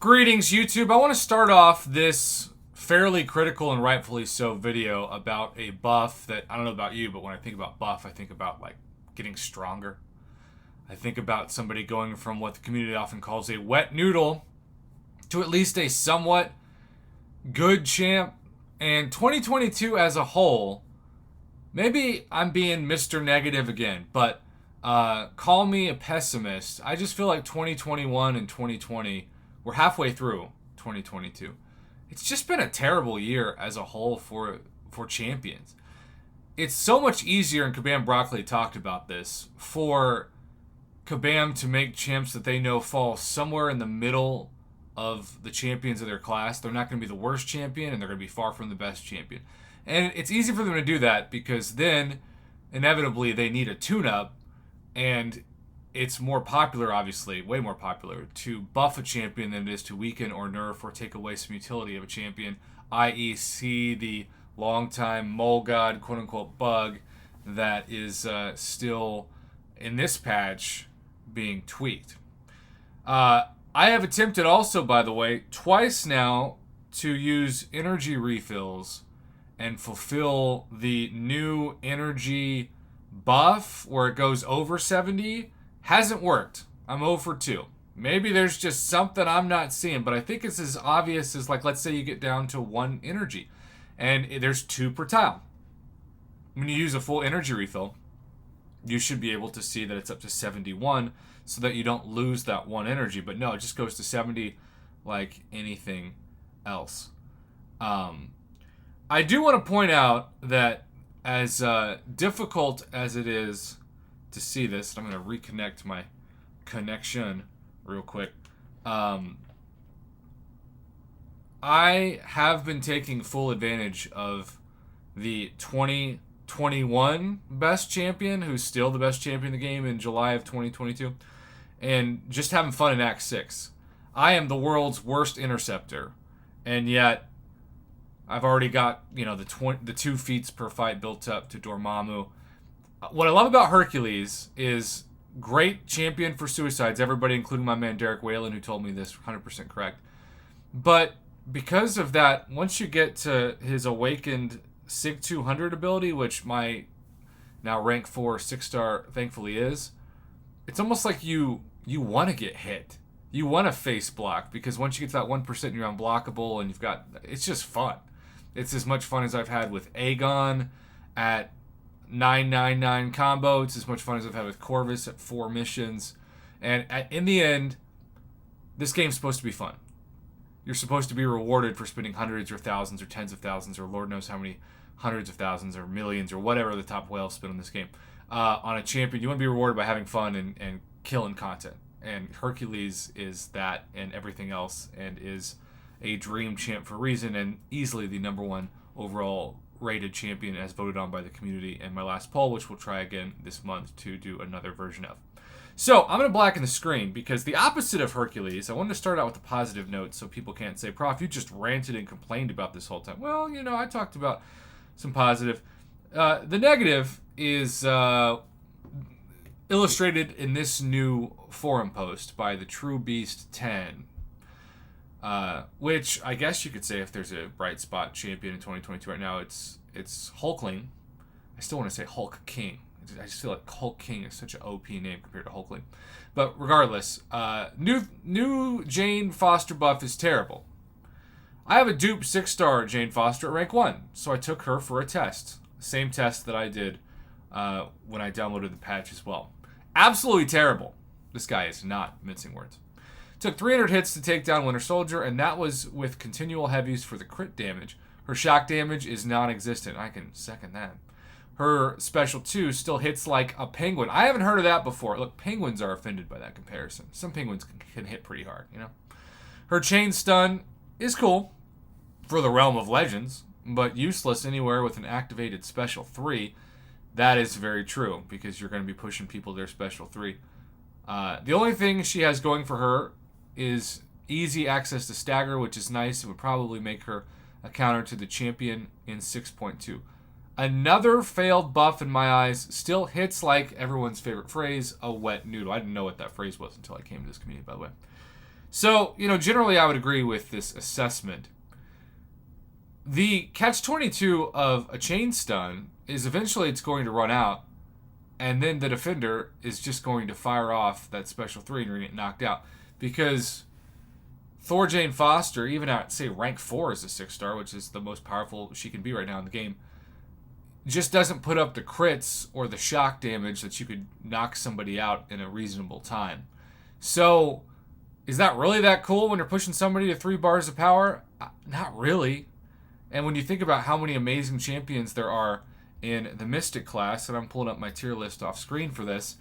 Greetings, YouTube. I want to start off this fairly critical and rightfully so video about a buff that, I don't know about you, but when I think about buff, I think about like getting stronger. I think about somebody going from what the community often calls a wet noodle to at least a somewhat good champ. And 2022 as a whole, maybe I'm being Mr. Negative again, but call me a pessimist. I just feel like 2021 and 2020, we're halfway through 2022. It's just been a terrible year as a whole for champions. It's so much easier, and Kabam Broccoli talked about this, for Kabam to make champs that they know fall somewhere in the middle of the champions of their class. They're not going to be the worst champion, and they're going to be far from the best champion. And it's easy for them to do that because then, inevitably, they need a tune-up, and it's more popular, obviously, way more popular, to buff a champion than it is to weaken or nerf or take away some utility of a champion, i.e. see the long-time mole god, quote-unquote, bug that is still, in this patch, being tweaked. I have attempted also, by the way, twice now to use energy refills and fulfill the new energy buff where it goes over 70. Hasn't worked. I'm 0 for 2. Maybe there's just something I'm not seeing, but I think it's as obvious as, like, let's say you get down to 1 energy, and there's 2 per tile. When you use a full energy refill, you should be able to see that it's up to 71 so that you don't lose that 1 energy. But no, it just goes to 70 like anything else. I do want to point out that as difficult as it is to see this, I'm going to reconnect my connection real quick. I have been taking full advantage of the 2021 best champion, who's still the best champion in the game in July of 2022, and just having fun in Act 6. I am the world's worst interceptor, and yet I've already got, the 2 feats per fight built up to Dormammu. What I love about Hercules is great champion for suicides. Everybody, including my man Derek Whalen, who told me this, 100% correct. But because of that, once you get to his awakened Sig 200 ability, which my now rank 4 6-star thankfully is, it's almost like you want to get hit. You want to face block, because once you get to that 1%, you're unblockable, and it's just fun. It's as much fun as I've had with Aegon at 999 combo. It's as much fun as I've had with Corvus at 4 missions. And in the end, this game's supposed to be fun. You're supposed to be rewarded for spending hundreds or thousands or tens of thousands or Lord knows how many hundreds of thousands or millions or whatever the top whales spend on this game on a champion. You want to be rewarded by having fun and killing content. And Hercules is that and everything else, and is a dream champ for a reason, and easily the #1 overall rated champion as voted on by the community in my last poll, which we'll try again this month to do another version of. So I'm going to blacken the screen because the opposite of Hercules, I wanted to start out with a positive note so people can't say, Prof, you just ranted and complained about this whole time. Well, I talked about some positive. The negative is illustrated in this new forum post by the True Beast 10. Which I guess you could say, if there's a bright spot champion in 2022 right now, it's Hulkling. I still want to say Hulk King. I just feel like Hulk King is such an OP name compared to Hulkling. But regardless, new Jane Foster buff is terrible. I have a dupe 6-star Jane Foster at rank 1, so I took her for a test. Same test that I did when I downloaded the patch as well. Absolutely terrible. This guy is not mincing words. Took 300 hits to take down Winter Soldier, and that was with continual heavies for the crit damage. Her shock damage is non-existent. I can second that. Her special 2 still hits like a penguin. I haven't heard of that before. Look, penguins are offended by that comparison. Some penguins can hit pretty hard, Her chain stun is cool for the realm of legends, but useless anywhere with an activated special 3. That is very true, because you're going to be pushing people their special 3. The only thing she has going for her is easy access to stagger, which is nice. It would probably make her a counter to the champion in 6.2. Another failed buff in my eyes. Still hits like everyone's favorite phrase, a wet noodle. I didn't know what that phrase was until I came to this community, by the way. So, generally I would agree with this assessment. The catch-22 of a chain stun is eventually it's going to run out, and then the defender is just going to fire off that special 3 and you're going to get knocked out. Because Thor Jane Foster, even at, say, rank 4 as a 6-star, which is the most powerful she can be right now in the game, just doesn't put up the crits or the shock damage that you could knock somebody out in a reasonable time. So, is that really that cool when you're pushing somebody to 3 bars of power? Not really. And when you think about how many amazing champions there are in the Mystic class, and I'm pulling up my tier list off screen for this,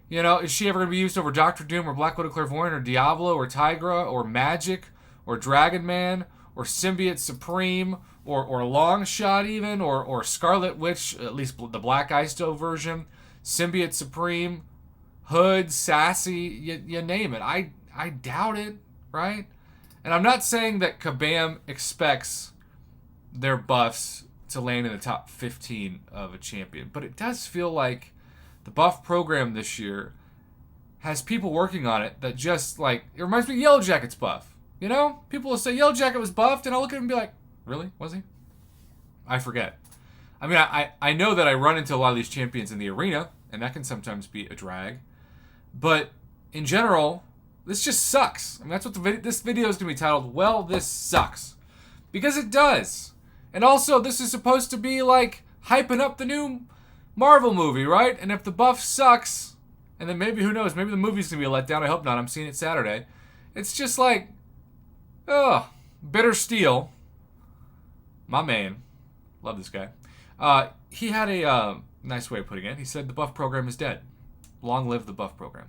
is she ever going to be used over Doctor Doom or Black Widow Clairvoyant or Diablo or Tigra or Magic or Dragon Man or Symbiote Supreme or Longshot even or Scarlet Witch, at least the Black Isto version, Symbiote Supreme, Hood, Sassy, you name it. I doubt it, right? And I'm not saying that Kabam expects their buffs to land in the top 15 of a champion, but it does feel like the buff program this year has people working on it that just it reminds me of Yellow Jacket's buff. People will say Yellow Jacket was buffed, and I'll look at him and be like, really? Was he? I forget. I mean, I know that I run into a lot of these champions in the arena, and that can sometimes be a drag. But in general, this just sucks. I mean, that's what this video is going to be titled, Well, This Sucks. Because it does. And also, this is supposed to be hyping up the new Marvel movie, right? And if the buff sucks, and then maybe, who knows, maybe the movie's going to be a letdown. I hope not. I'm seeing it Saturday. It's just Bitter Steel. My man. Love this guy. He had a nice way of putting it. He said the buff program is dead. Long live the buff program.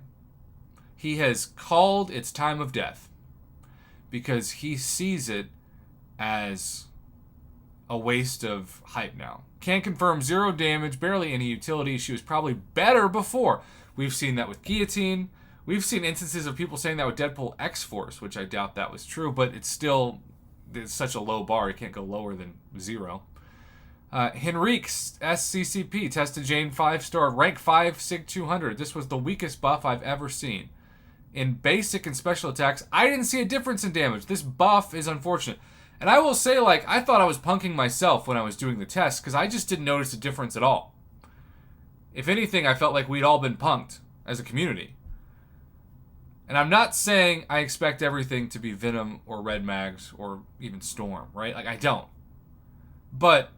He has called its time of death because he sees it as a waste of hype now. Can confirm 0 damage, barely any utility. She was probably better before. We've seen that with Guillotine. We've seen instances of people saying that with Deadpool X-Force, which I doubt that was true, but it's such a low bar, it can't go lower than 0. Henrique's SCCP tested Jane 5-star, rank 5, Sig 200. This was the weakest buff I've ever seen. In basic and special attacks, I didn't see a difference in damage. This buff is unfortunate. And I will say, I thought I was punking myself when I was doing the test, because I just didn't notice a difference at all. If anything, I felt like we'd all been punked as a community. And I'm not saying I expect everything to be Venom or Red Mags or even Storm, right? I don't. But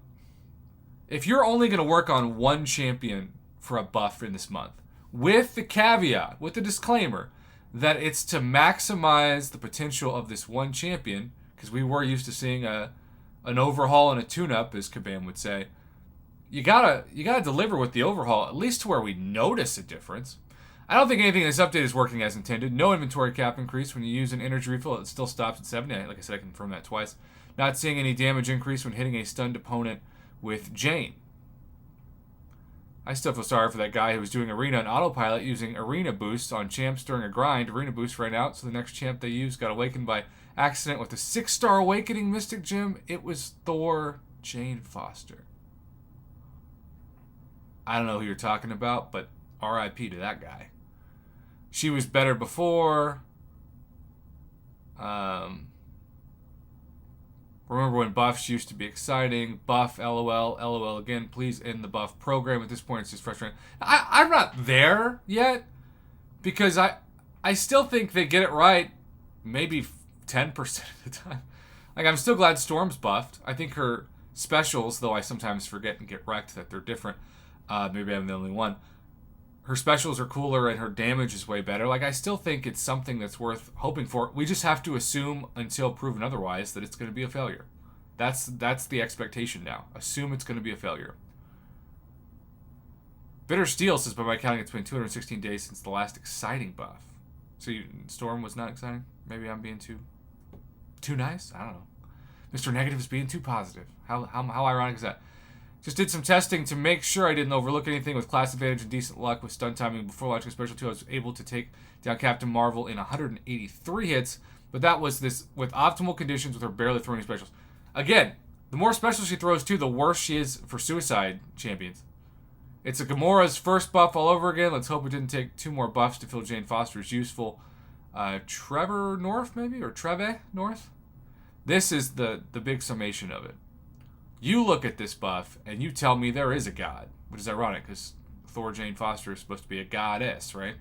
if you're only going to work on one champion for a buff in this month, with the caveat, with the disclaimer, that it's to maximize the potential of this one champion, because we were used to seeing an overhaul and a tune-up, as Kabam would say. You gotta deliver with the overhaul, at least to where we notice a difference. I don't think anything in this update is working as intended. No inventory cap increase when you use an energy refill. It still stops at 70. Like I said, I confirmed that twice. Not seeing any damage increase when hitting a stunned opponent with Jane. I still feel sorry for that guy who was doing Arena on autopilot using Arena Boost on champs during a grind. Arena Boost ran out, so the next champ they used got awakened by accident with a 6-star awakening Mystic Gem. It was Thor Jane Foster. I don't know who you're talking about, but RIP to that guy. She was better before. Remember when buffs used to be exciting? Buff, LOL, LOL again. Please end the buff program. At this point, it's just frustrating. I'm not there yet because I still think they get it right maybe 10% of the time. I'm still glad Storm's buffed. I think her specials, though I sometimes forget and get wrecked that they're different. Maybe I'm the only one. Her specials are cooler and her damage is way better. I still think it's something that's worth hoping for. We just have to assume, until proven otherwise, that it's going to be a failure. That's the expectation now. Assume it's going to be a failure. Bitter Steel says, by my counting, it's been 216 days since the last exciting buff. So Storm was not exciting? Maybe I'm being too nice? I don't know. Mr. Negative is being too positive. How ironic is that? Just did some testing to make sure I didn't overlook anything with class advantage and decent luck with stun timing. Before launching Special 2, I was able to take down Captain Marvel in 183 hits, but that was this with optimal conditions with her barely throwing specials. Again, the more specials she throws too, the worse she is for suicide champions. It's a Gamora's first buff all over again. Let's hope it didn't take 2 more buffs to feel Jane Foster is useful. Trevor North, maybe, or Treve North. This is the big summation of it. You look at this buff and you tell me there is a god, which is ironic because Thor Jane Foster is supposed to be a goddess, right?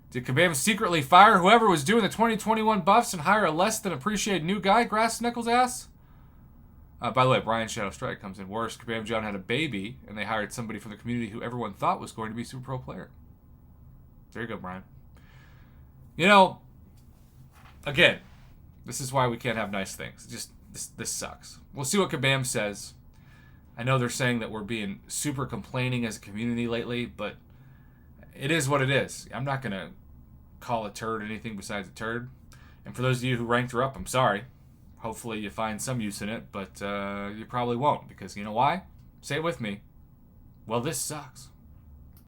Did Kabam secretly fire whoever was doing the 2021 buffs and hire a less than appreciated new guy? Grass Nichols asks. By the way, Brian Shadow Strike comes in worse. Kabam John had a baby, and they hired somebody from the community who everyone thought was going to be a super pro player. There you go, Brian. You know, again, this is why we can't have nice things. Just this sucks. We'll see what Kabam says. I know they're saying that we're being super complaining as a community lately, but it is what it is. I'm not going to call a turd anything besides a turd. And for those of you who ranked her up, I'm sorry. Hopefully you find some use in it, but you probably won't, because you know why? Say it with me. Well, this sucks.